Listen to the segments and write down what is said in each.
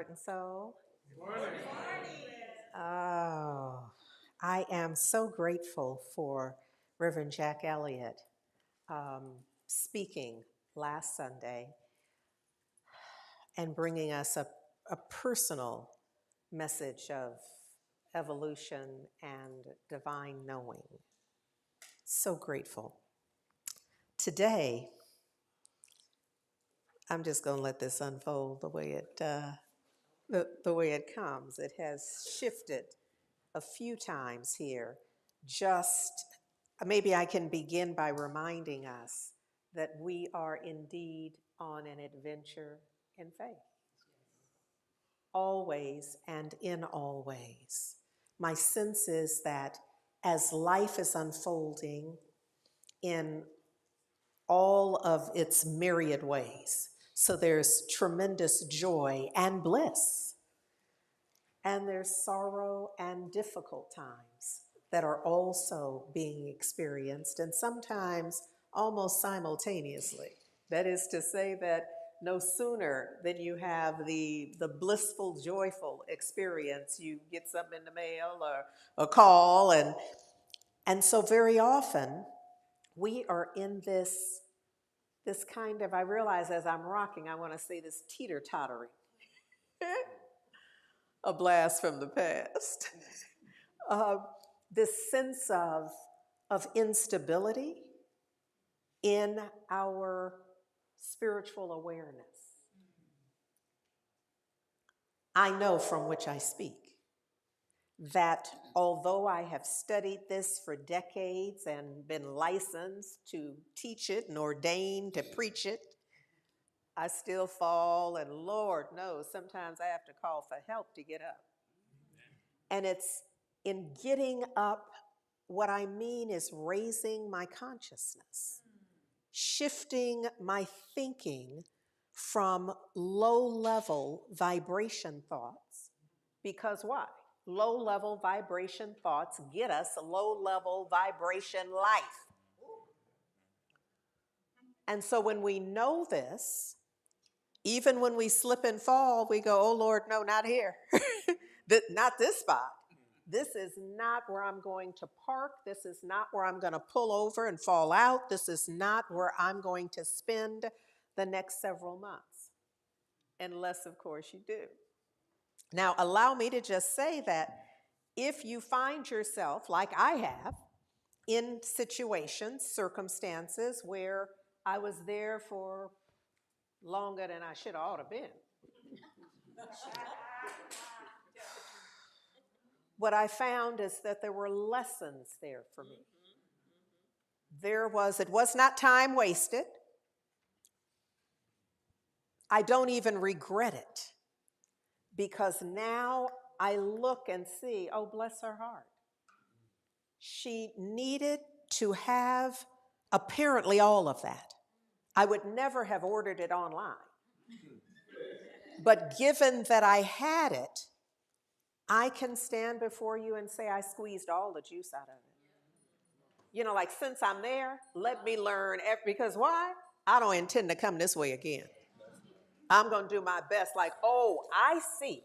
Heart and Soul. Good morning. Oh, I am so grateful for Reverend Jack Elliott speaking last Sunday and bringing us a personal message of evolution and divine knowing. So grateful. Today, I'm just going to let this unfold the way the way it comes. It has shifted a few times here. Just maybe I can begin by reminding us that we are indeed on an adventure in faith, always and in all ways. My sense is that as life is unfolding in all of its myriad ways, so there's tremendous joy and bliss, and there's sorrow and difficult times that are also being experienced, and sometimes almost simultaneously. That is to say that no sooner than you have the blissful, joyful experience, you get something in the mail or a call, and so very often we are in this kind of, I realize as I'm rocking, I want to say this teeter-tottering. A blast from the past. uh, this sense of instability in our spiritual awareness. I know from which I speak that although I have studied this for decades and been licensed to teach it and ordained to preach it, I still fall, and Lord knows, sometimes I have to call for help to get up. And it's in getting up, what I mean is raising my consciousness, shifting my thinking from low-level vibration thoughts. Because why? Low-level vibration thoughts get us low-level vibration life. And so when we know this, even when we slip and fall, we go, oh Lord, no, not here. Not this spot. This is not where I'm going to park. This is not where I'm going to pull over and fall out. This is not where I'm going to spend the next several months. Unless, of course, you do. Now, allow me to just say that if you find yourself, like I have, in situations, circumstances where I was there for longer than I should have ought to been, what I found is that there were lessons there for me. It was not time wasted. I don't even regret it, because now I look and see, oh, bless her heart. She needed to have apparently all of that. I would never have ordered it online. But given that I had it, I can stand before you and say I squeezed all the juice out of it. You know, like, since I'm there, let me learn, because why? I don't intend to come this way again. I'm going to do my best. Like, oh, I see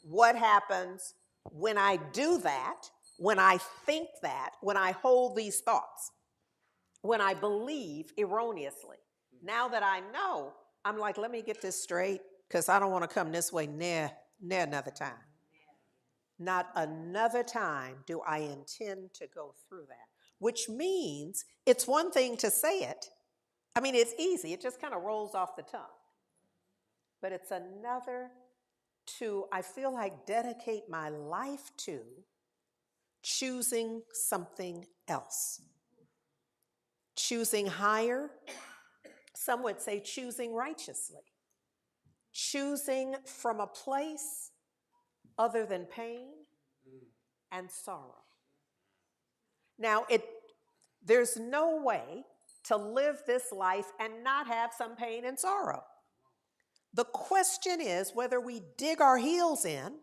what happens when I do that, when I think that, when I hold these thoughts, when I believe erroneously. Now that I know, I'm like, let me get this straight, because I don't want to come this way near another time. Not another time do I intend to go through that, which means it's one thing to say it. I mean, it's easy. It just kind of rolls off the tongue. But it's another to, I feel like, dedicate my life to choosing something else. Choosing higher, some would say choosing righteously. Choosing from a place other than pain and sorrow. Now, there's no way to live this life and not have some pain and sorrow. The question is whether we dig our heels in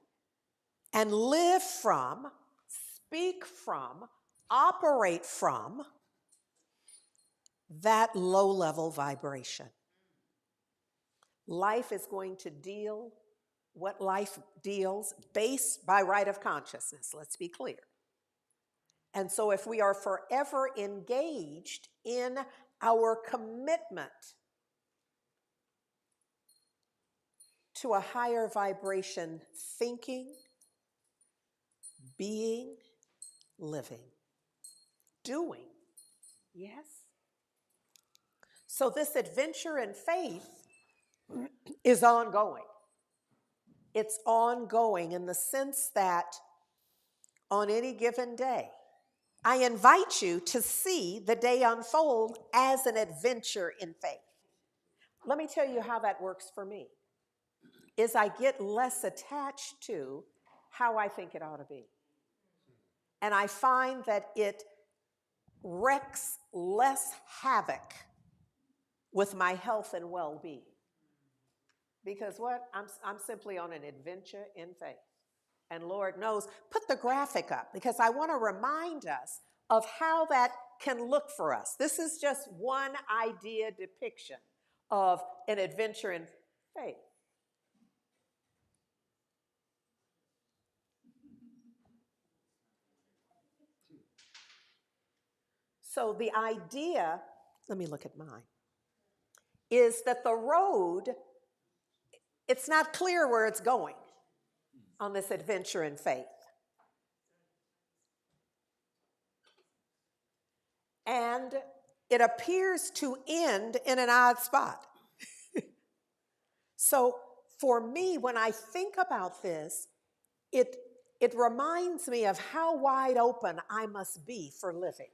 and live from, speak from, operate from that low-level vibration. Life is going to deal what life deals based by right of consciousness, let's be clear. And so if we are forever engaged in our commitment to a higher vibration thinking, being, living, doing, yes? So this adventure in faith is ongoing. It's ongoing in the sense that on any given day, I invite you to see the day unfold as an adventure in faith. Let me tell you how that works for me, is I get less attached to how I think it ought to be. And I find that it wreaks less havoc with my health and well-being. Because what? I'm simply on an adventure in faith. And Lord knows, put the graphic up because I want to remind us of how that can look for us. This is just one idea depiction of an adventure in faith. So the idea, let me look at mine, is that the road, it's not clear where it's going on this adventure in faith. And it appears to end in an odd spot. So for me, when I think about this, it reminds me of how wide open I must be for living,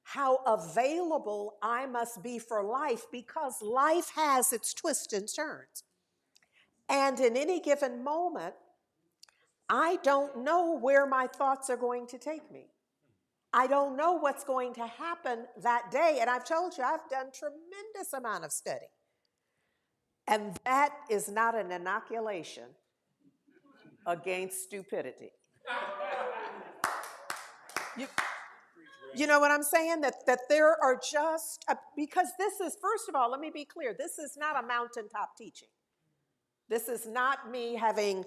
how available I must be for life, because life has its twists and turns. And in any given moment, I don't know where my thoughts are going to take me. I don't know what's going to happen that day. And I've told you, I've done tremendous amount of study. And that is not an inoculation against stupidity. You know what I'm saying? That there are just, because this is, first of all, let me be clear, this is not a mountaintop teaching. This is not me having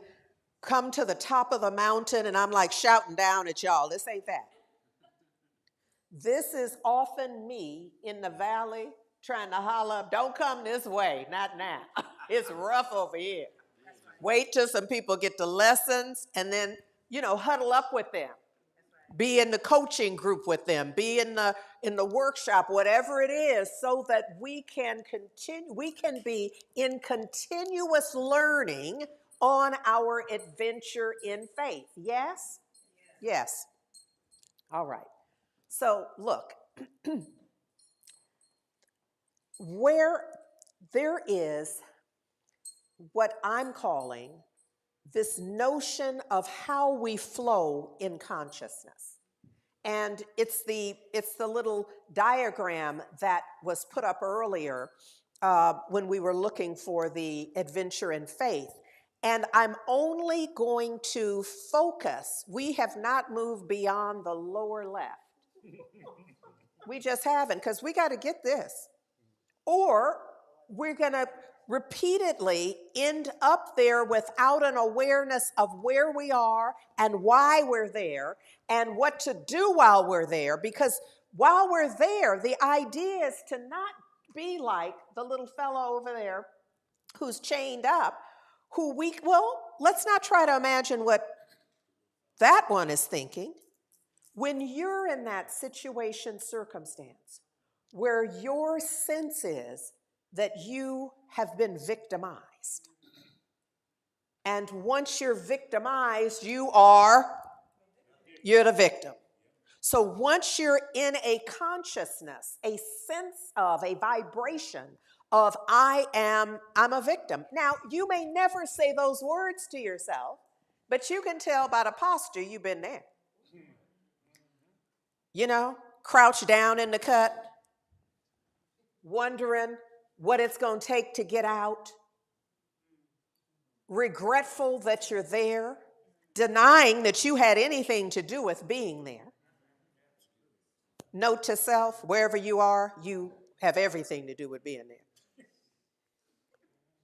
come to the top of the mountain and I'm like shouting down at y'all. This ain't that. This is often me in the valley trying to holler, don't come this way, not now. It's rough over here. Wait till some people get the lessons and then, huddle up with them. Be in the coaching group with them, be in the workshop, whatever it is, so that we can be in continuous learning on our adventure in faith. Yes? Yes. All right. So look, where there is what I'm calling this notion of how we flow in consciousness. And it's the little diagram that was put up earlier when we were looking for the adventure in faith. And I'm only going to focus. We have not moved beyond the lower left. We just haven't, because we got to get this. Or we're going to repeatedly end up there without an awareness of where we are and why we're there and what to do while we're there. Because while we're there, the idea is to not be like the little fellow over there who's chained up, let's not try to imagine what that one is thinking. When you're in that situation, circumstance, where your sense is that you have been victimized. And once you're victimized, you're the victim. So once you're in a consciousness, a sense of, a vibration of I'm a victim. Now, you may never say those words to yourself, but you can tell by the posture you've been there. Crouch down in the cut, wondering what it's going to take to get out, regretful that you're there, denying that you had anything to do with being there. Note to self, wherever you are, you have everything to do with being there.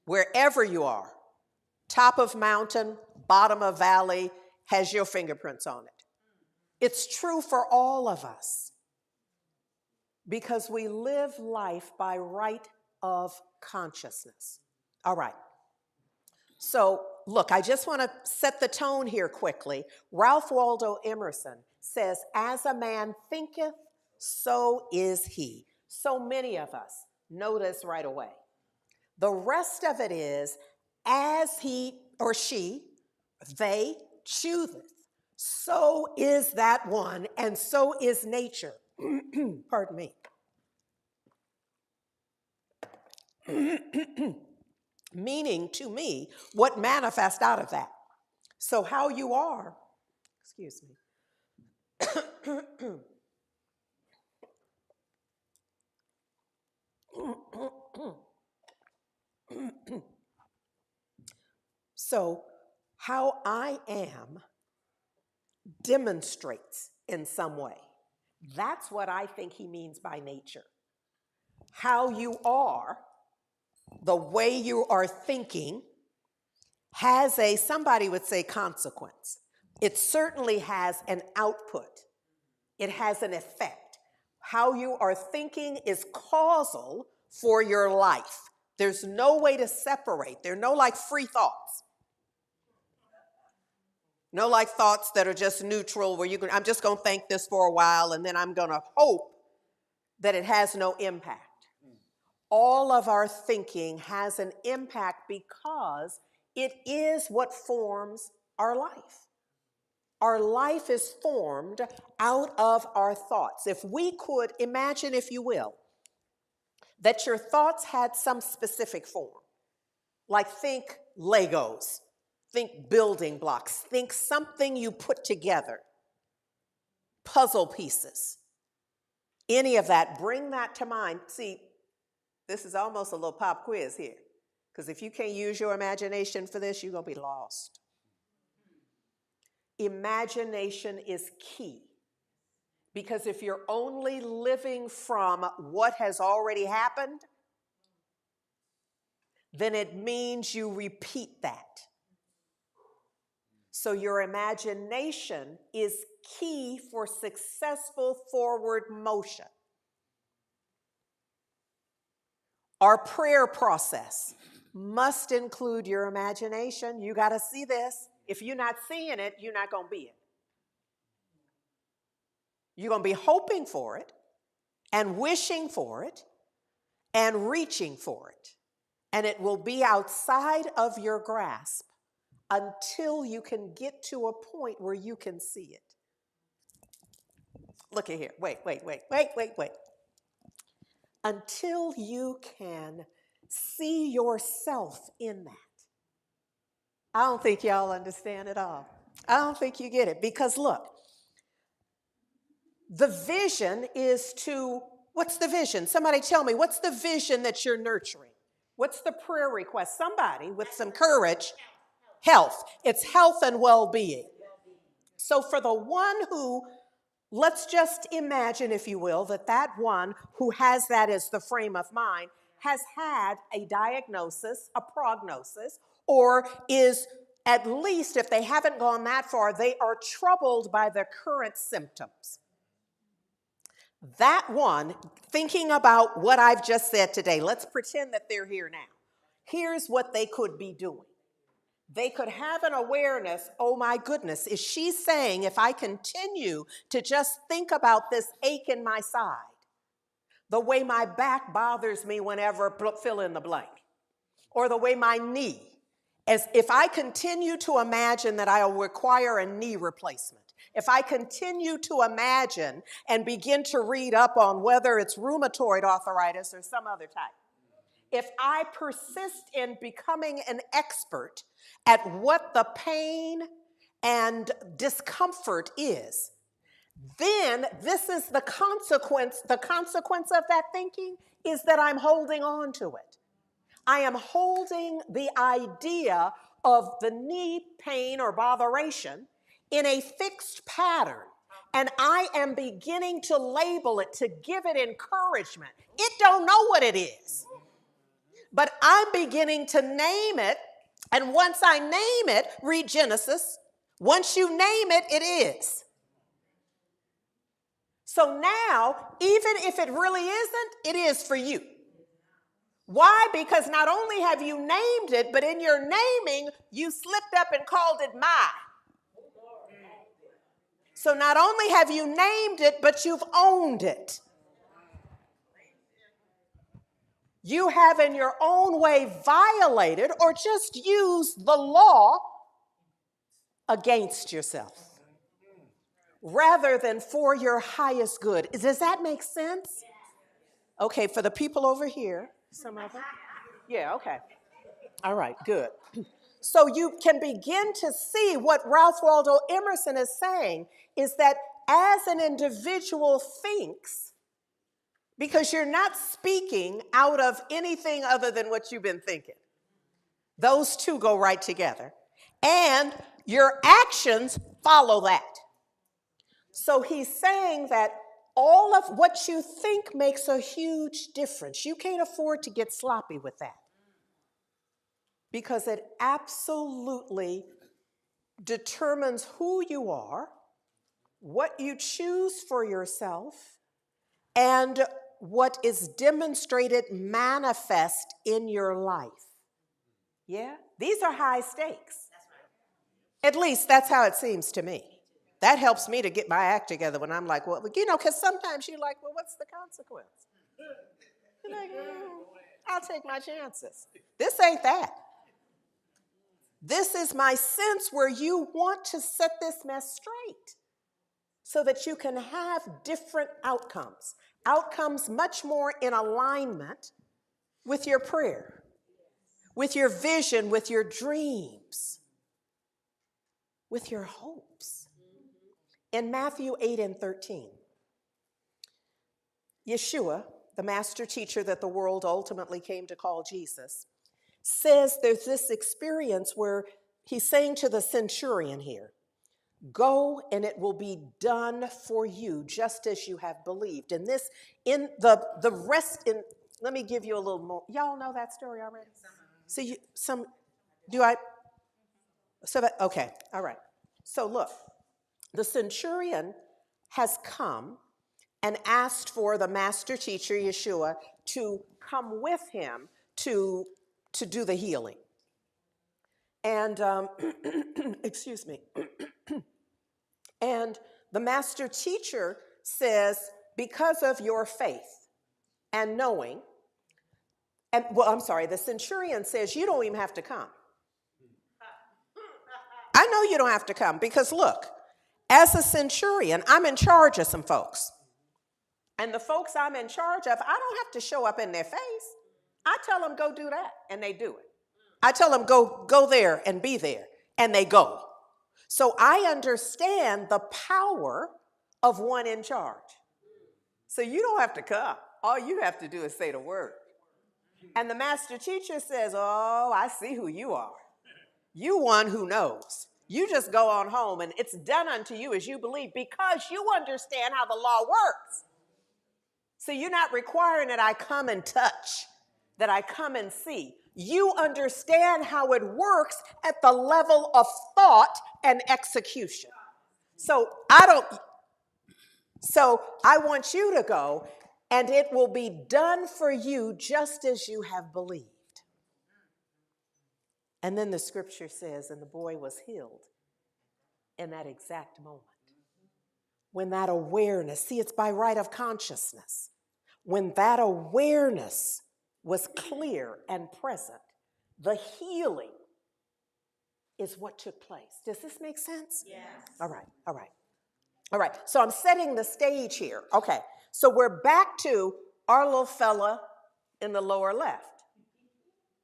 Wherever you are, top of mountain, bottom of valley, has your fingerprints on it. It's true for all of us because we live life by right of consciousness. All right. So, look, I just want to set the tone here quickly. Ralph Waldo Emerson says, as a man thinketh, so is he. So many of us know this right away. The rest of it is, as he or she, they chooseth, so is that one, and so is nature. Pardon me. Meaning to me, what manifests out of that. So how you are, excuse me. So how I am demonstrates in some way. That's what I think he means by nature. How you are, the way you are thinking, has a, somebody would say, consequence. It certainly has an output. It has an effect. How you are thinking is causal for your life. There's no way to separate. There are no like free thoughts. No like thoughts that are just neutral where you can, I'm just going to think this for a while and then I'm going to hope that it has no impact. All of our thinking has an impact because it is what forms our life. Our life is formed out of our thoughts. If we could imagine, if you will, that your thoughts had some specific form, like think Legos, think building blocks, think something you put together, puzzle pieces, any of that, bring that to mind. See, this is almost a little pop quiz here, because if you can't use your imagination for this, you're going to be lost. Imagination is key, because if you're only living from what has already happened, then it means you repeat that. So your imagination is key for successful forward motion. Our prayer process must include your imagination. You got to see this. If you're not seeing it, you're not going to be it. You're going to be hoping for it and wishing for it and reaching for it. And it will be outside of your grasp until you can get to a point where you can see it. Look at here. Wait. Until you can see yourself in that. I don't think y'all understand at all. I don't think you get it. Because look, the vision is to, what's the vision? Somebody tell me, what's the vision that you're nurturing? What's the prayer request? Somebody with some courage. Health. It's health and well-being. So for the one who, let's just imagine, if you will, that one who has that as the frame of mind has had a diagnosis, a prognosis, or is, at least if they haven't gone that far, they are troubled by the current symptoms. That one, thinking about what I've just said today, let's pretend that they're here now. Here's what they could be doing. They could have an awareness, oh my goodness, is she saying if I continue to just think about this ache in my side, the way my back bothers me whenever, fill in the blank, or the way my knee, as if I continue to imagine that I'll require a knee replacement, if I continue to imagine and begin to read up on whether it's rheumatoid arthritis or some other type, if I persist in becoming an expert at what the pain and discomfort is, then this is the consequence. The consequence of that thinking is that I'm holding on to it. I am holding the idea of the knee pain or botheration in a fixed pattern, and I am beginning to label it, to give it encouragement. It don't know what it is. But I'm beginning to name it And once I name it, read Genesis, once you name it, it is. So now, even if it really isn't, it is for you. Why? Because not only have you named it, but in your naming, you slipped up and called it my. So not only have you named it, but you've owned it. You have in your own way violated or just used the law against yourself rather than for your highest good. Does that make sense? Okay, for the people over here, some of them. Yeah, okay. All right, good. So you can begin to see what Ralph Waldo Emerson is saying is that as an individual thinks, because you're not speaking out of anything other than what you've been thinking. Those two go right together. And your actions follow that. So he's saying that all of what you think makes a huge difference. You can't afford to get sloppy with that. Because it absolutely determines who you are, what you choose for yourself, and what is demonstrated manifest in your life. Yeah? These are high stakes. At least that's how it seems to me. That helps me to get my act together when I'm like, well, because sometimes you're like, well, what's the consequence? You're like, I'll take my chances. This ain't that. This is my sense where you want to set this mess straight so that you can have different outcomes. Outcomes much more in alignment with your prayer, with your vision, with your dreams, with your hopes. In Matthew 8:13, Yeshua, the master teacher that the world ultimately came to call Jesus, says there's this experience where he's saying to the centurion here, go and it will be done for you just as you have believed. And this, in the rest, in let me give you a little more. Y'all know that story already? Okay, all right. So look, the centurion has come and asked for the master teacher, Yeshua, to come with him to do the healing. And, excuse me. And the master teacher says, because of your faith and knowing, the centurion says, you don't even have to come. I know you don't have to come because look, as a centurion, I'm in charge of some folks. And the folks I'm in charge of, I don't have to show up in their face. I tell them, go do that, and they do it. I tell them, go there and be there, and they go. So I understand the power of one in charge. So you don't have to come. All you have to do is say the word. And the master teacher says, oh, I see who you are. You one who knows. You just go on home and it's done unto you as you believe because you understand how the law works. So you're not requiring that I come and touch, that I come and see. You understand how it works at the level of thought and execution. So I want you to go and it will be done for you just as you have believed. And then the scripture says, and the boy was healed in that exact moment. When that awareness, see, it's by right of consciousness. When that awareness was clear and present, the healing is what took place. Does this make sense? Yes. All right. So I'm setting the stage here. Okay. So we're back to our little fella in the lower left.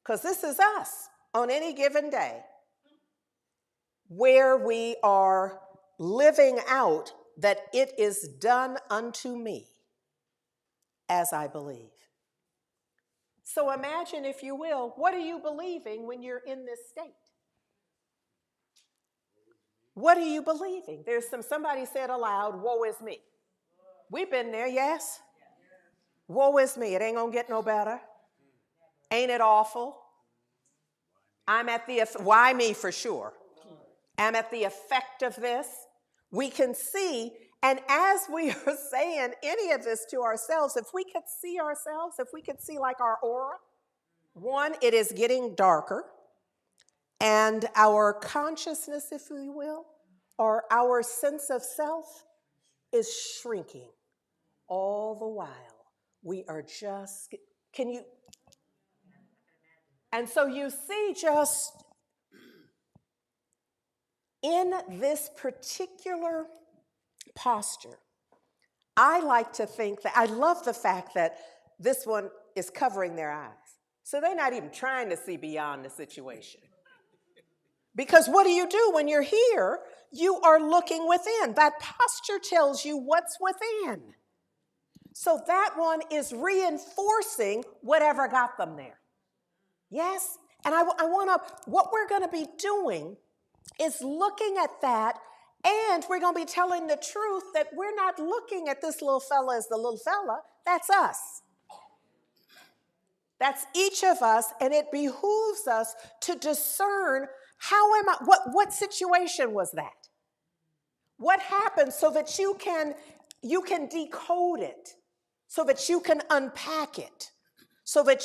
Because this is us on any given day where we are living out that it is done unto me as I believe. So imagine, if you will, what are you believing when you're in this state? What are you believing? Somebody said aloud, woe is me. We've been there, yes? Woe is me. It ain't gonna get no better. Ain't it awful? I'm at the, why me for sure? I'm at the effect of this. We can see, and as we are saying any of this to ourselves, if we could see ourselves, if we could see like our aura, one, it is getting darker, and our consciousness, if we will, or our sense of self is shrinking all the while. We are just, can you, and so you see just in this particular posture, I like to think that, I love the fact that this one is covering their eyes. So they're not even trying to see beyond the situation. Because what do when you're here? You are looking within. That posture tells you what's within. So that one is reinforcing whatever got them there. Yes? And what we're going to be doing is looking at that, and we're going to be telling the truth that we're not looking at this little fella as the little fella. That's us. That's each of us, and it behooves us to discern what situation was that? What happened so that you can decode it, so that you can unpack it, so that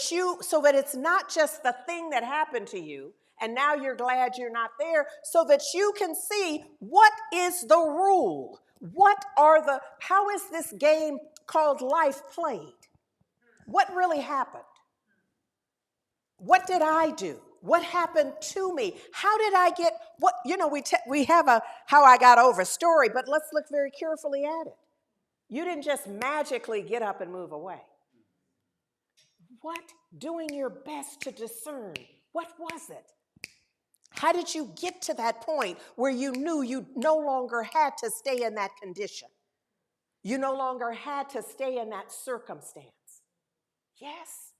it's not just the thing that happened to you, and now you're glad you're not there, so that you can see what is the rule, how is this game called life played? What really happened? What did I do? What happened to me? How did I get, we have a how I got over story, but let's look very carefully at it. You didn't just magically get up and move away. What? Doing your best to discern. What was it? How did you get to that point where you knew you no longer had to stay in that condition? You no longer had to stay in that circumstance. Yes.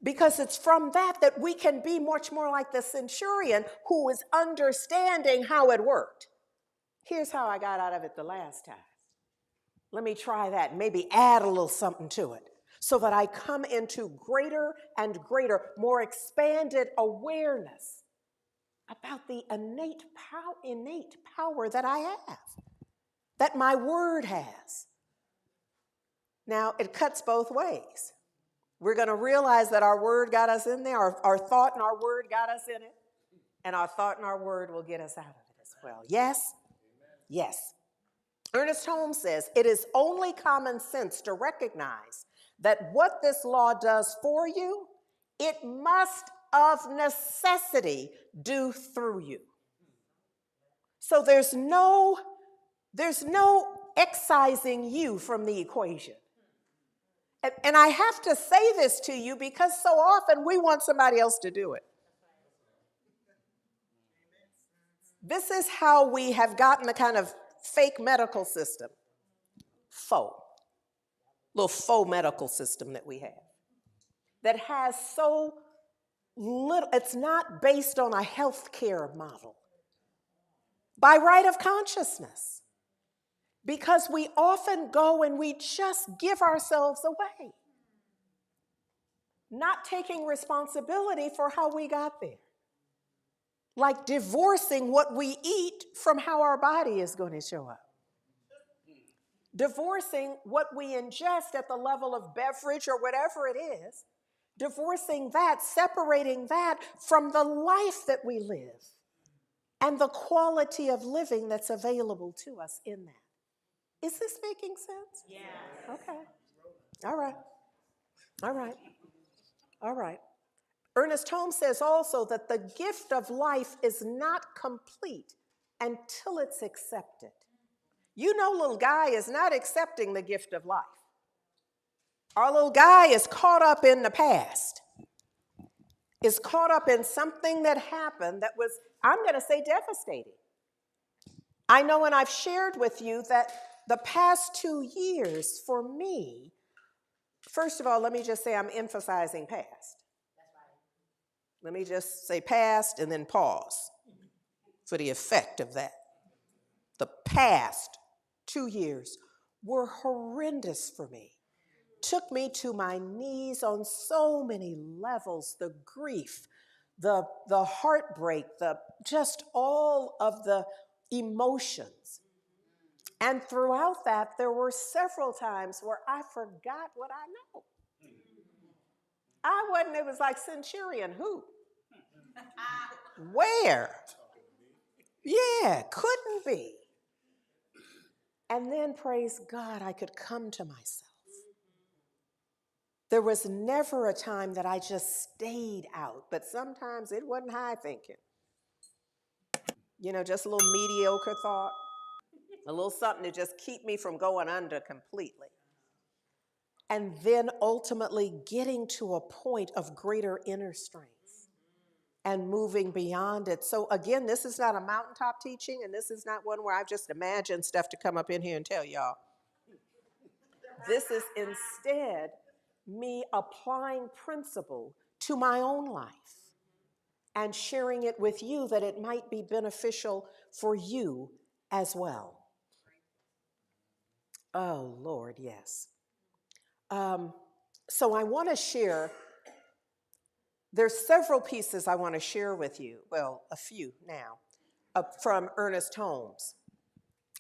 Because it's from that we can be much more like the centurion who is understanding how it worked. Here's how I got out of it the last time. Let me try that, maybe add a little something to it so that I come into greater and greater, more expanded awareness about the innate power that I have, that my word has. Now, it cuts both ways. We're going to realize that our word got us in there, our thought and our word got us in it, and our thought and our word will get us out of it as well. Yes? Yes. Ernest Holmes says, it is only common sense to recognize that what this law does for you, it must of necessity do through you. So there's no excising you from the equation. And I have to say this to you because so often we want somebody else to do it. This is how we have gotten the kind of fake medical system. Little faux medical system that we have. That has so little, it's not based on a healthcare model. By right of consciousness. Because we often go and we just give ourselves away. Not taking responsibility for how we got there. Like divorcing what we eat from how our body is going to show up. Divorcing what we ingest at the level of beverage or whatever it is. Divorcing that, separating that from the life that we live and the quality of living that's available to us in that. Is this making sense? Yeah. Okay. All right. All right. All right. Ernest Holmes says also that the gift of life is not complete until it's accepted. You know, little guy is not accepting the gift of life. Our little guy is caught up in the past, is caught up in something that happened that was, I'm going to say, devastating. I know, and I've shared with you that the past 2 years for me, first of all, let me just say I'm emphasizing past. Let me just say past and then pause for the effect of that. The past 2 years were horrendous for me. Took me to my knees on so many levels. The grief, the heartbreak, just all of the emotions. And throughout that, there were several times where I forgot what I know. It was like Centurion, who? Where? Yeah, couldn't be. And then, praise God, I could come to myself. There was never a time that I just stayed out, but sometimes it wasn't high thinking. Just a little mediocre thought, a little something to just keep me from going under completely. And then ultimately getting to a point of greater inner strength and moving beyond it. So again, this is not a mountaintop teaching, and this is not one where I've just imagined stuff to come up in here and tell y'all. This is instead me applying principle to my own life and sharing it with you that it might be beneficial for you as well. Oh, Lord, yes. So I want to share, there's several pieces I want to share with you, well, a few now, from Ernest Holmes.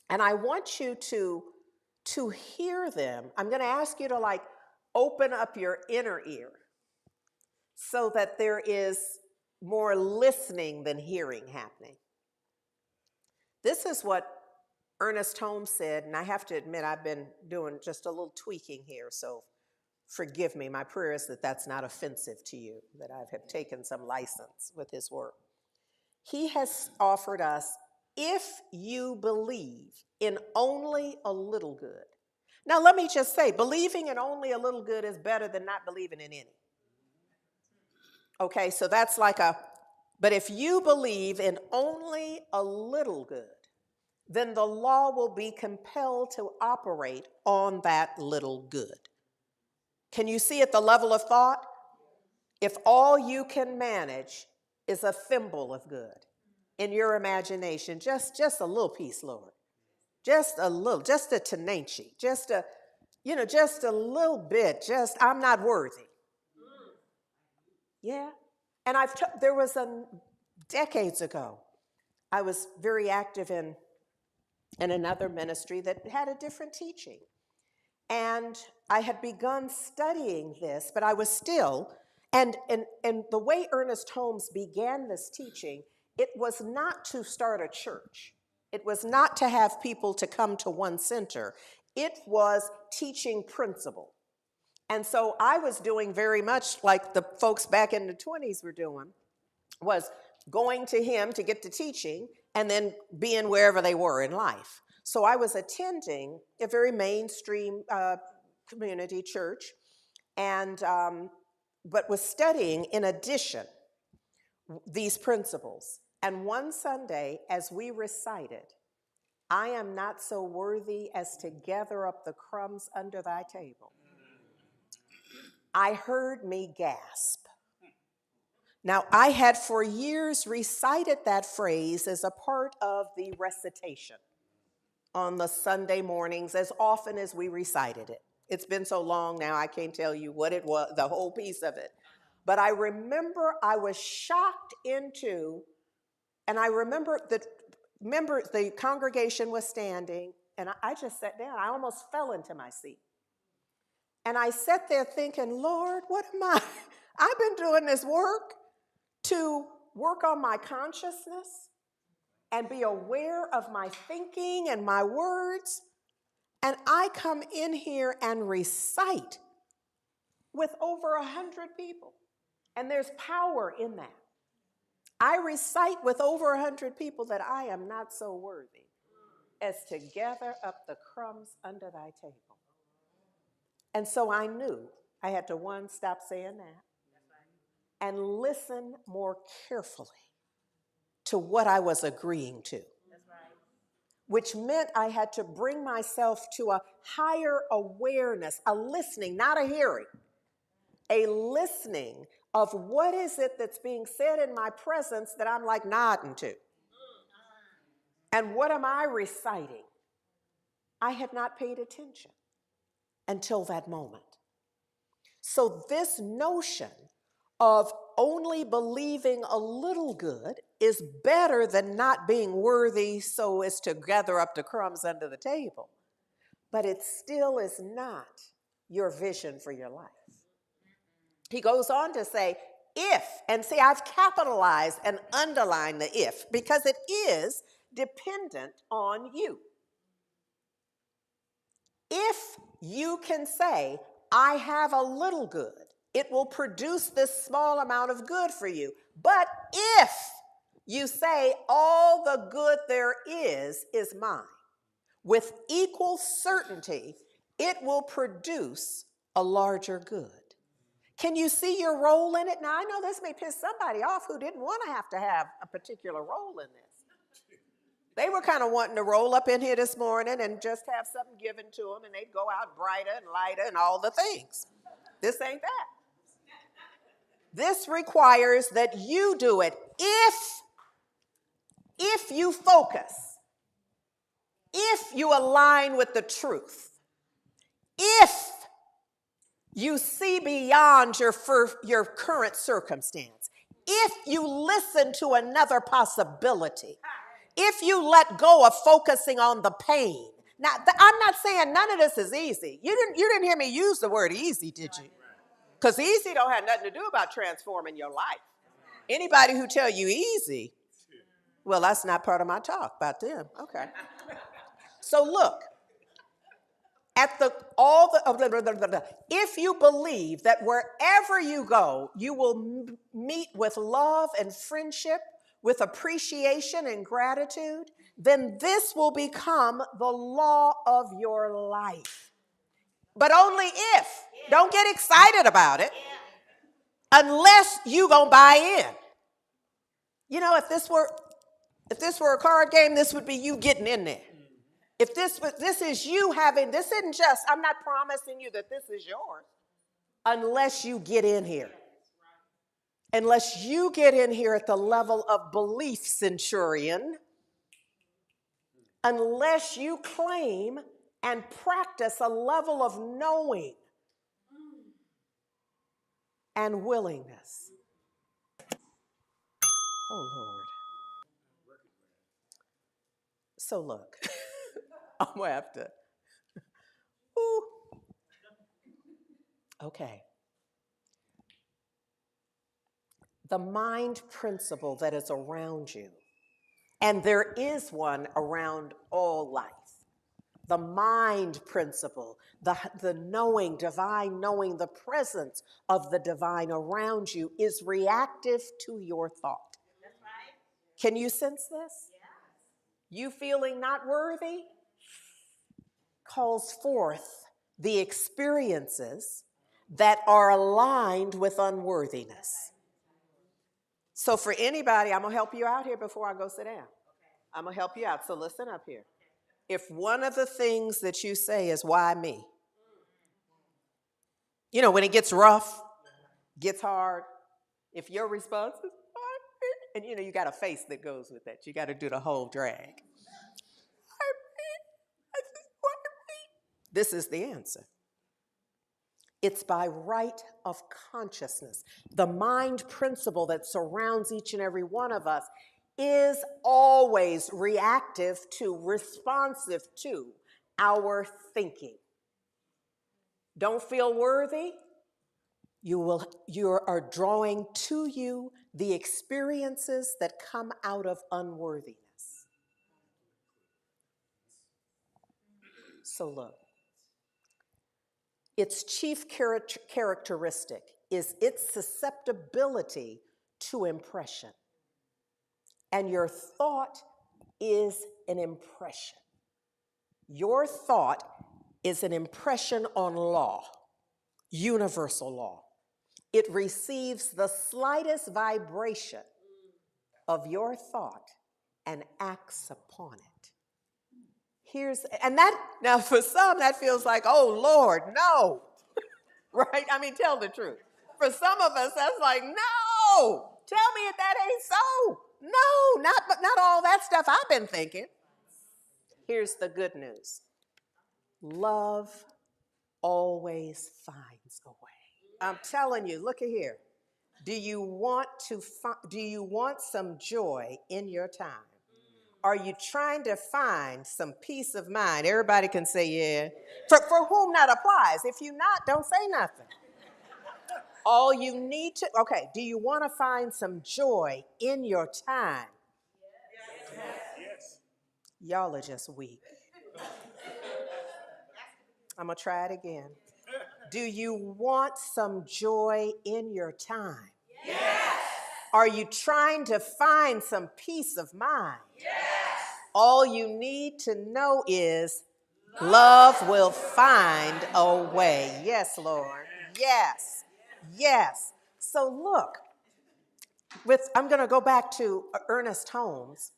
And I want you to hear them. I'm going to ask you to open up your inner ear so that there is more listening than hearing happening. This is what Ernest Holmes said, and I have to admit I've been doing just a little tweaking here, so forgive me. My prayer is that that's not offensive to you, that I have taken some license with his work. He has offered us, if you believe in only a little good. Now, let me just say, believing in only a little good is better than not believing in any. Okay, so that's but if you believe in only a little good, then the law will be compelled to operate on that little good. Can you see at the level of thought? If all you can manage is a thimble of good in your imagination, just a little piece, Lord. Just a little, just a tenachi, just a little bit, I'm not worthy. Yeah. And there was decades ago, I was very active in another ministry that had a different teaching. And I had begun studying this, but I was still, and the way Ernest Holmes began this teaching, it was not to start a church. It was not to have people to come to one center. It was teaching principle. And so I was doing very much like the folks back in the 20s were doing, was going to him to get the teaching and then being wherever they were in life. So I was attending a very mainstream community church, and but was studying in addition these principles. And one Sunday, as we recited, I am not so worthy as to gather up the crumbs under thy table, I heard me gasp. Now, I had for years recited that phrase as a part of the recitation on the Sunday mornings as often as we recited it. It's been so long now, I can't tell you what it was, the whole piece of it. But I remember I was shocked into, and I remember the congregation was standing, and I just sat down. I almost fell into my seat. And I sat there thinking, Lord, what am I? I've been doing this work to work on my consciousness and be aware of my thinking and my words. And I come in here and recite with over 100 people. And there's power in that. I recite with over 100 people that I am not so worthy as to gather up the crumbs under thy table. And so I knew I had to, one, stop saying that and listen more carefully to what I was agreeing to. That's right. Which meant I had to bring myself to a higher awareness, a listening, not a hearing, a listening of what is it that's being said in my presence that I'm like nodding to. And what am I reciting? I had not paid attention until that moment. So this notion of only believing a little good is better than not being worthy so as to gather up the crumbs under the table. But it still is not your vision for your life. He goes on to say, if, and see, I've capitalized and underlined the if because it is dependent on you. If you can say, I have a little good, it will produce this small amount of good for you. But if you say, all the good there is mine, with equal certainty, it will produce a larger good. Can you see your role in it? Now, I know this may piss somebody off who didn't want to have a particular role in this. They were kind of wanting to roll up in here this morning and just have something given to them, and they'd go out brighter and lighter and all the things. This ain't that. This requires that you do it if you focus, if you align with the truth, if you see beyond your current circumstance, if you listen to another possibility, if you let go of focusing on the pain. Now, I'm not saying none of this is easy. You didn't hear me use the word easy, did you? Because easy don't have nothing to do about transforming your life. Anybody who tell you easy, well, that's not part of my talk about them. Okay. So look, if you believe that wherever you go, you will meet with love and friendship, with appreciation and gratitude, then this will become the law of your life. But only if. Don't get excited about it unless you gonna buy in. You know, if this were a card game, this would be you getting in there. If this is you having, this isn't just, I'm not promising you that this is yours unless you get in here. Unless you get in here at the level of belief, centurion, unless you claim and practice a level of knowing and willingness. Oh, Lord. So look, I'm going to have to. Ooh. Okay. The mind principle that is around you, and there is one around all life. The mind principle, the knowing, divine knowing, the presence of the divine around you is reactive to your thought. That's right. Can you sense this? Yes. You feeling not worthy calls forth the experiences that are aligned with unworthiness. So for anybody, I'm going to help you out here before I go sit down. I'm going to help you out. So listen up here. If one of the things that you say is, why me? You know, when it gets rough, gets hard, if your response is, why me? And you know, you got a face that goes with that. You got to do the whole drag. Why me? Why me? This is the answer. It's by right of consciousness. The mind principle that surrounds each and every one of us is always reactive to, responsive to our thinking. Don't feel worthy? You are drawing to you the experiences that come out of unworthiness. So look, its chief characteristic is its susceptibility to impression. And your thought is an impression. Your thought is an impression on law, universal law. It receives the slightest vibration of your thought and acts upon it. Now for some that feels like, oh Lord, no, right? I mean, tell the truth. For some of us, that's like, no, tell me if that ain't so. No, not all that stuff I've been thinking. Here's the good news. Love always finds a way. I'm telling you, look at here. Do you want some joy in your time? Are you trying to find some peace of mind? Everybody can say yeah. For whom that applies. If you're not, don't say nothing. All you need to, okay, do you want to find some joy in your time? Yes. Y'all are just weak. I'm going to try it again. Do you want some joy in your time? Yes. Are you trying to find some peace of mind? Yes. All you need to know is love will find a way. Yes, Lord. Yes. Yes. So look, I'm going to go back to Ernest Holmes,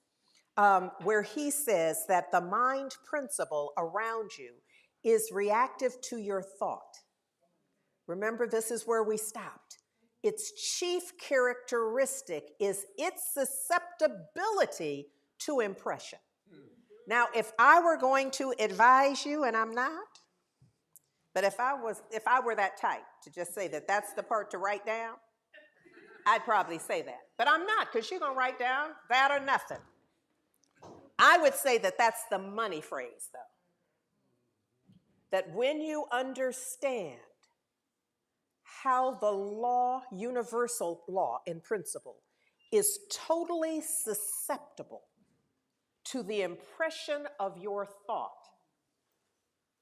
where he says that the mind principle around you is reactive to your thought. Remember, this is where we stopped. Its chief characteristic is its susceptibility to impression. Now, if I were going to advise you, and I'm not, but if I were that type to just say that that's the part to write down, I'd probably say that. But I'm not, because you're going to write down that or nothing. I would say that that's the money phrase, though. That when you understand how the law, universal law in principle, is totally susceptible to the impression of your thought.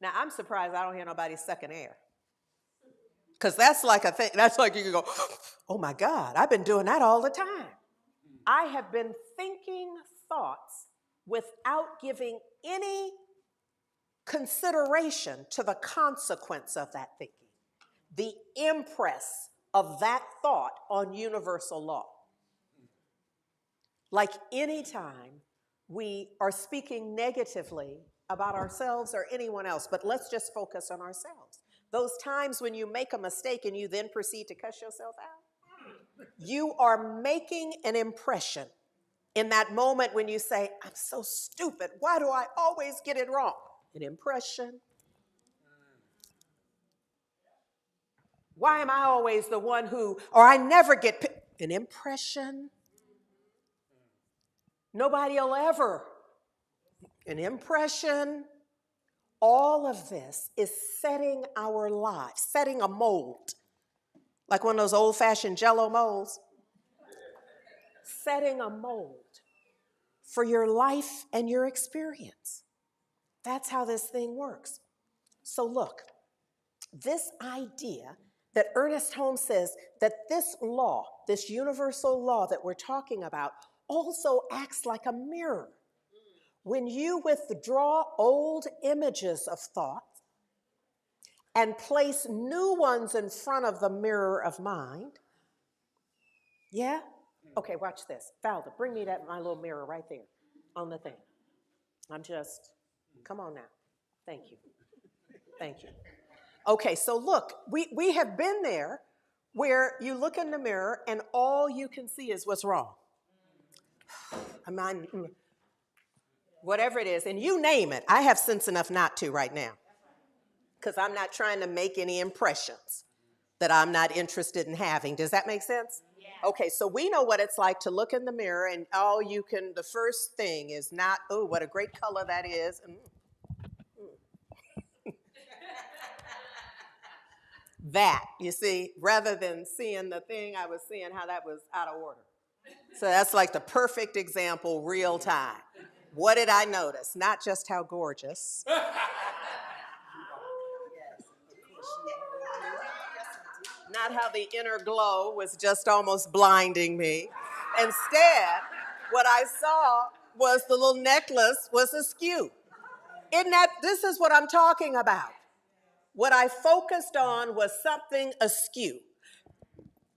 Now, I'm surprised I don't hear nobody sucking air. Because that's like a thing, that's like you can go, oh my God, I've been doing that all the time. I have been thinking thoughts without giving any consideration to the consequence of that thinking, the impress of that thought on universal law. Like anytime we are speaking negatively about ourselves or anyone else, but let's just focus on ourselves. Those times when you make a mistake and you then proceed to cuss yourself out, you are making an impression in that moment when you say, I'm so stupid. Why do I always get it wrong? An impression. Why am I always the one who, or I never get an impression? Nobody will ever. An impression. All of this is setting our lives, setting a mold, like one of those old-fashioned Jell-O molds. Setting a mold for your life and your experience. That's how this thing works. So look, this idea that Ernest Holmes says that this law, this universal law that we're talking about, also acts like a mirror. When you withdraw old images of thought and place new ones in front of the mirror of mind, yeah? Okay, watch this. Valda, bring me my little mirror right there on the thing. Come on now. Thank you. Thank you. Okay, so look, we have been there where you look in the mirror and all you can see is what's wrong. Whatever it is, and you name it. I have sense enough not to right now because I'm not trying to make any impressions that I'm not interested in having. Does that make sense? Yeah. Okay, so we know what it's like to look in the mirror and the first thing is not, oh, what a great color that is. That, you see, rather than seeing the thing, I was seeing how that was out of order. So that's like the perfect example, real time. What did I notice? Not just how gorgeous. Not how the inner glow was just almost blinding me. Instead, what I saw was the little necklace was askew. This is what I'm talking about. What I focused on was something askew.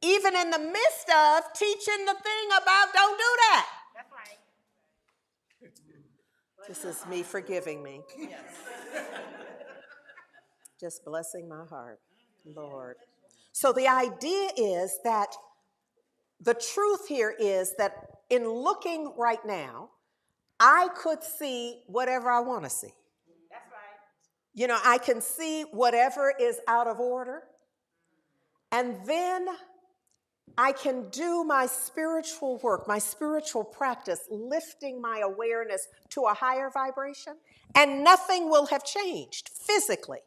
Even in the midst of teaching the thing about don't do that. That's right. This is me forgiving me. Yes. Just blessing my heart, Lord. So the idea is that the truth here is that in looking right now, I could see whatever I want to see. That's right. You know, I can see whatever is out of order. And then I can do my spiritual work, my spiritual practice, lifting my awareness to a higher vibration, and nothing will have changed physically.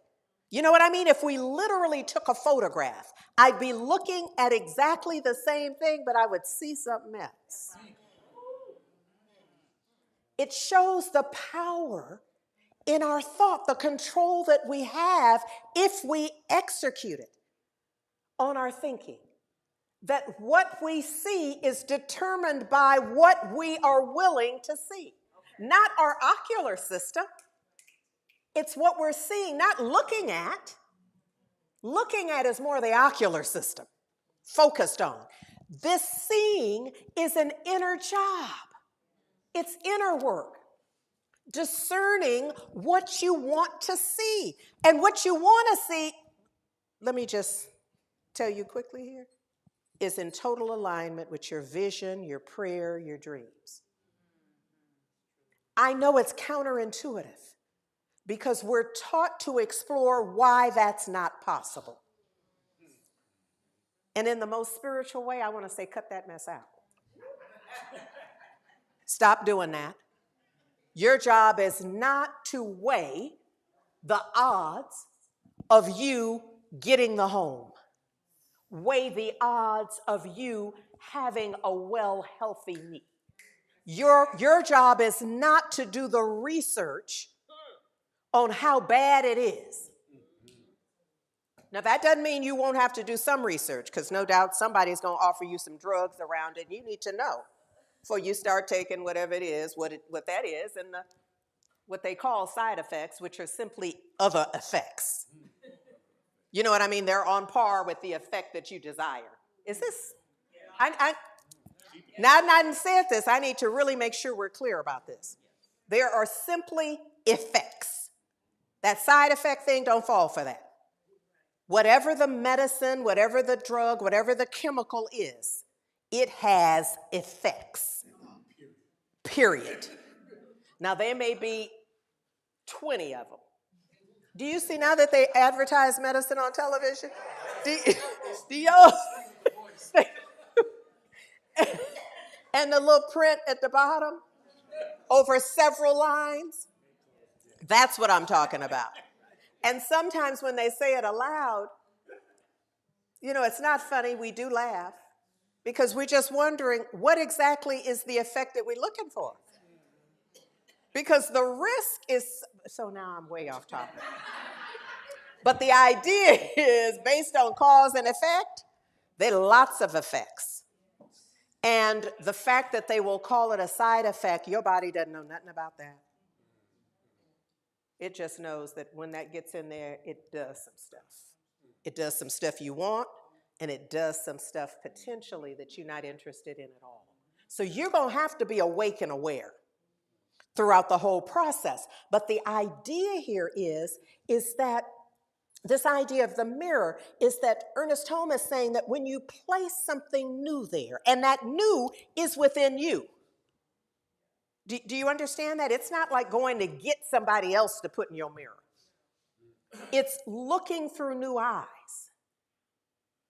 You know what I mean? If we literally took a photograph, I'd be looking at exactly the same thing, but I would see something else. It shows the power in our thought, the control that we have if we execute it on our thinking. That what we see is determined by what we are willing to see, not our ocular system. It's what we're seeing, not looking at. Looking at is more the ocular system, focused on. This seeing is an inner job. It's inner work. Discerning what you want to see. And what you want to see, let me just tell you quickly here, is in total alignment with your vision, your prayer, your dreams. I know it's counterintuitive because we're taught to explore why that's not possible. And in the most spiritual way, I want to say, cut that mess out. Stop doing that. Your job is not to weigh the odds of you getting the home. Weigh the odds of you having a well, healthy knee. Your job is not to do the research on how bad it is. Now, that doesn't mean you won't have to do some research, because no doubt somebody's going to offer you some drugs around it, and you need to know before you start taking whatever it is, what that is, and what they call side effects, which are simply other effects. You know what I mean? They're on par with the effect that you desire. Is this? Now I've not said this. I need to really make sure we're clear about this. There are simply effects. That side effect thing, don't fall for that. Whatever the medicine, whatever the drug, whatever the chemical is, it has effects. Period. Now, there may be 20 of them. Do you see now that they advertise medicine on television? Do y'all? And the little print at the bottom over several lines? That's what I'm talking about. And sometimes when they say it aloud, you know, it's not funny. We do laugh because we're just wondering what exactly is the effect that we're looking for. Because the risk is, so now I'm way off topic. But the idea is based on cause and effect, there are lots of effects. And the fact that they will call it a side effect, your body doesn't know nothing about that. It just knows that when that gets in there, it does some stuff. It does some stuff you want, and it does some stuff potentially that you're not interested in at all. So you're going to have to be awake and aware throughout the whole process. But the idea here is that this idea of the mirror is that Ernest Holmes is saying that when you place something new there, and that new is within you. Do you understand that? It's not like going to get somebody else to put in your mirror. It's looking through new eyes.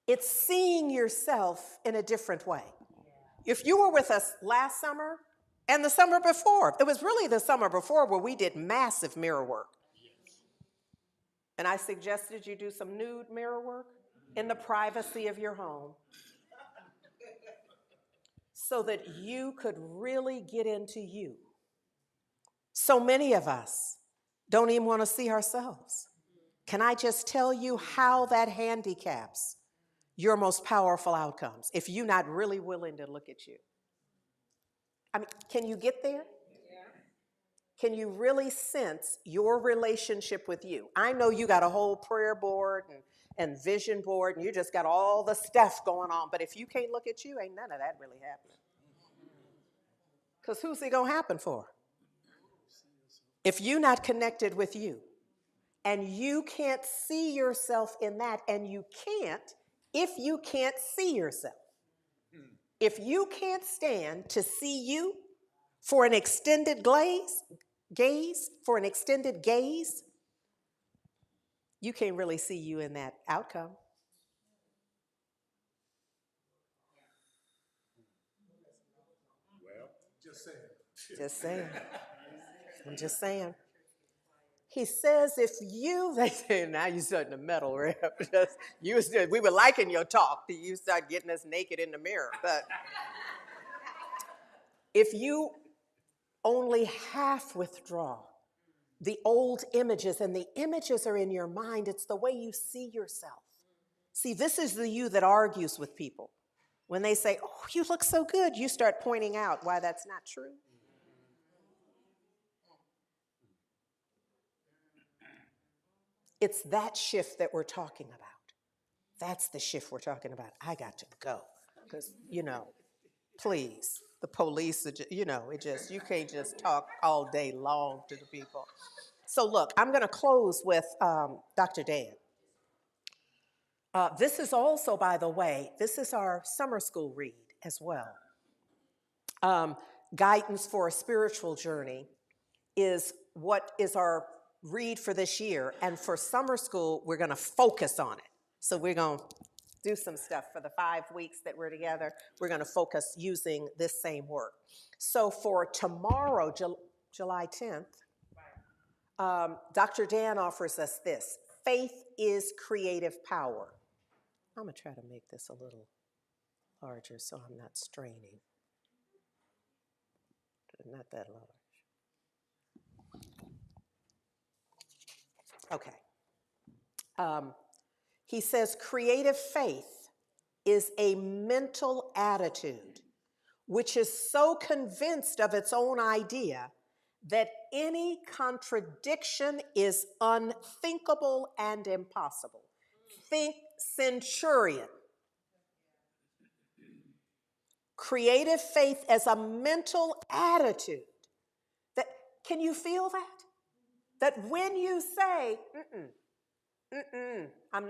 It's seeing yourself in a different way. If you were with us last summer and the summer before, it was really the summer before where we did massive mirror work. And I suggested you do some nude mirror work in the privacy of your home so that you could really get into you. So many of us don't even want to see ourselves. Can I just tell you how that handicaps your most powerful outcomes if you're not really willing to look at you? I mean, can you get there? Can you really sense your relationship with you? I know you got a whole prayer board and vision board, and you just got all the stuff going on, but if you can't look at you, ain't none of that really happening. Because who's it going to happen for? If you're not connected with you, and you can't see yourself in that, and you can't if you can't see yourself. If you can't stand to see you for an extended gaze, you can't really see you in that outcome. Just saying. I'm just saying. He says, if you, they say, now you're starting to meddle, right? We were liking your talk till you start getting us naked in the mirror. But if you only half withdraw the old images, and the images are in your mind, it's the way you see yourself. See, this is the you that argues with people. When they say, oh, you look so good, you start pointing out why that's not true. It's that shift that we're talking about. That's the shift we're talking about. I got to go. Because, please, the police, you can't just talk all day long to the people. So look, I'm going to close with Dr. Dan. This is also, by the way, this is our summer school read as well. Guidance for a Spiritual Journey is what is our read for this year. And for summer school, we're going to focus on it. So we're going to do some stuff for the 5 weeks that we're together. We're going to focus using this same work. So for tomorrow, July 10th, Dr. Dan offers us this. Faith is creative power. I'm going to try to make this a little larger so I'm not straining. Not that large. Okay. He says creative faith is a mental attitude which is so convinced of its own idea that any contradiction is unthinkable and impossible. Think centurion. Creative faith as a mental attitude. Can you feel that? That when you say, I'm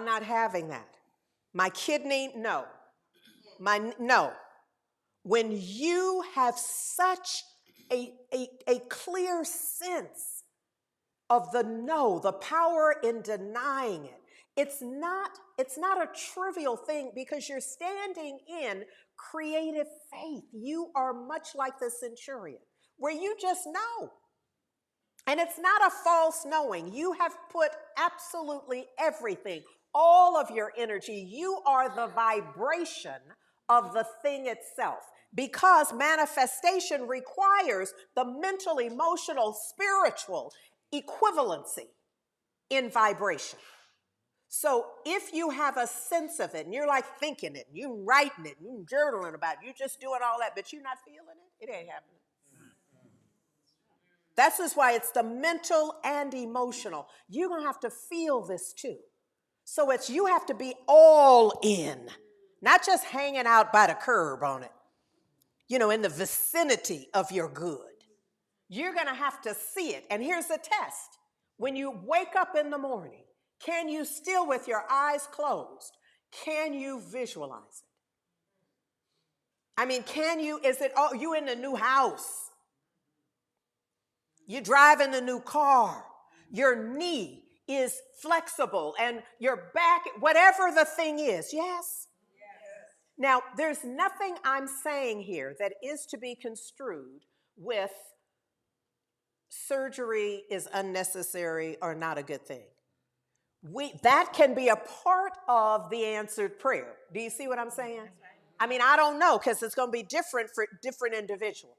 not having that. My kidney, no. No. When you have such a clear sense of the no, the power in denying it, it's not a trivial thing because you're standing in creative faith. You are much like the centurion, where you just know. And it's not a false knowing. You have put absolutely everything, all of your energy. You are the vibration of the thing itself, because manifestation requires the mental, emotional, spiritual equivalency in vibration. So if you have a sense of it and you're like thinking it, and you're writing it, and you're journaling about it, you're just doing all that, but you're not feeling it, it ain't happening. That's just why it's the mental and emotional. You're going to have to feel this too. So you have to be all in, not just hanging out by the curb on it, in the vicinity of your good. You're going to have to see it. And here's the test. When you wake up in the morning, can you still, with your eyes closed, can you visualize it? I mean, you in a new house? You're driving a new car. Your knee is flexible and your back, whatever the thing is, yes? Now, there's nothing I'm saying here that is to be construed with surgery is unnecessary or not a good thing. That can be a part of the answered prayer. Do you see what I'm saying? I mean, I don't know, because it's going to be different for different individuals.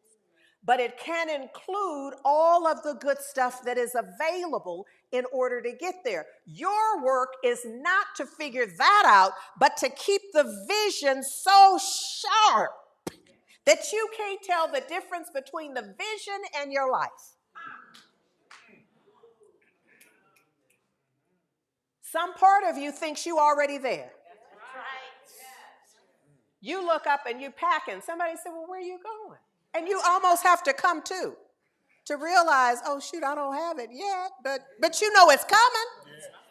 But it can include all of the good stuff that is available in order to get there. Your work is not to figure that out, but to keep the vision so sharp that you can't tell the difference between the vision and your life. Some part of you thinks you already there. You look up and you're packing. Somebody said, well, where are you going? And you almost have to come to realize, oh, shoot, I don't have it yet, but you know it's coming.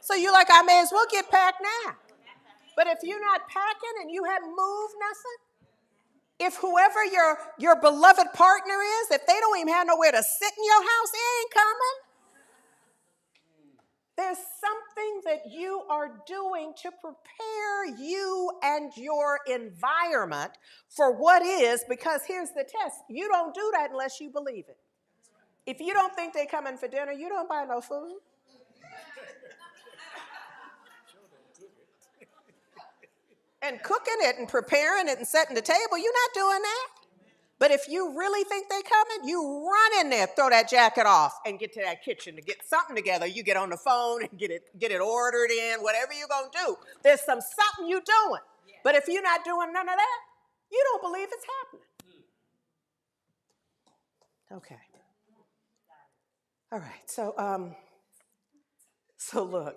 So you're like, I may as well get packed now. But if you're not packing and you haven't moved nothing, if whoever your beloved partner is, if they don't even have nowhere to sit in your house, it ain't coming. There's something that you are doing to prepare you and your environment for what is, because here's the test. You don't do that unless you believe it. If you don't think they're coming for dinner, you don't buy no food. And cooking it and preparing it and setting the table, you're not doing that. But if you really think they're coming, you run in there, throw that jacket off, and get to that kitchen to get something together. You get on the phone and get it ordered in, whatever you're going to do. There's something you're doing. But if you're not doing none of that, you don't believe it's happening. Okay. All right. So look.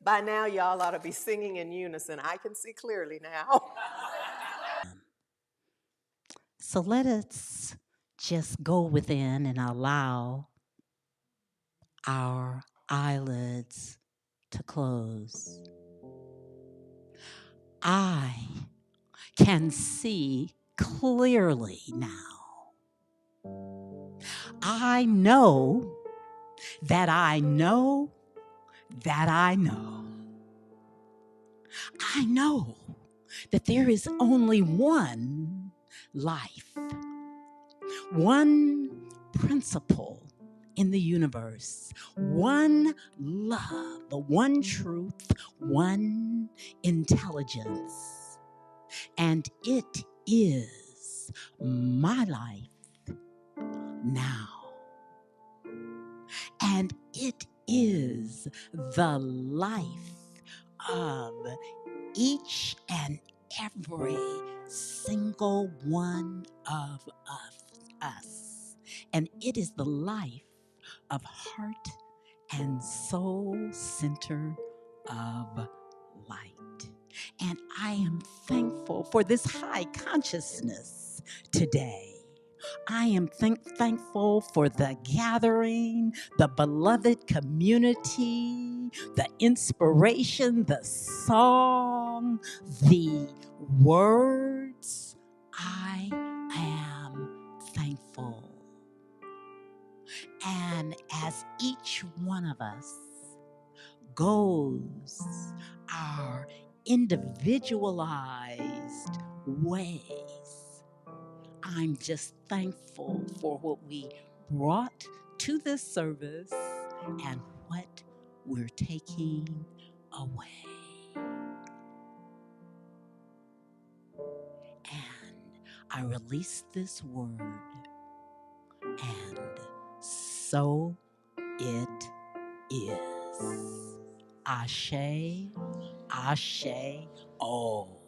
By now, y'all ought to be singing in unison. I can see clearly now. So let us just go within and allow our eyelids to close. I can see clearly now. I know that I know that I know. I know that there is only one life, one principle in the universe, one love, one truth, one intelligence. And it is my life now. And it is the life of each and every single one of us. And it is the life of heart and soul center of light. And I am thankful for this high consciousness today. I am thankful for the gathering, the beloved community, the inspiration, the song, the words. I am thankful. And as each one of us goes our individualized ways, I'm just thankful for what we brought to this service and what we're taking away. And I release this word, and so it is. Ashe, ashe, oh.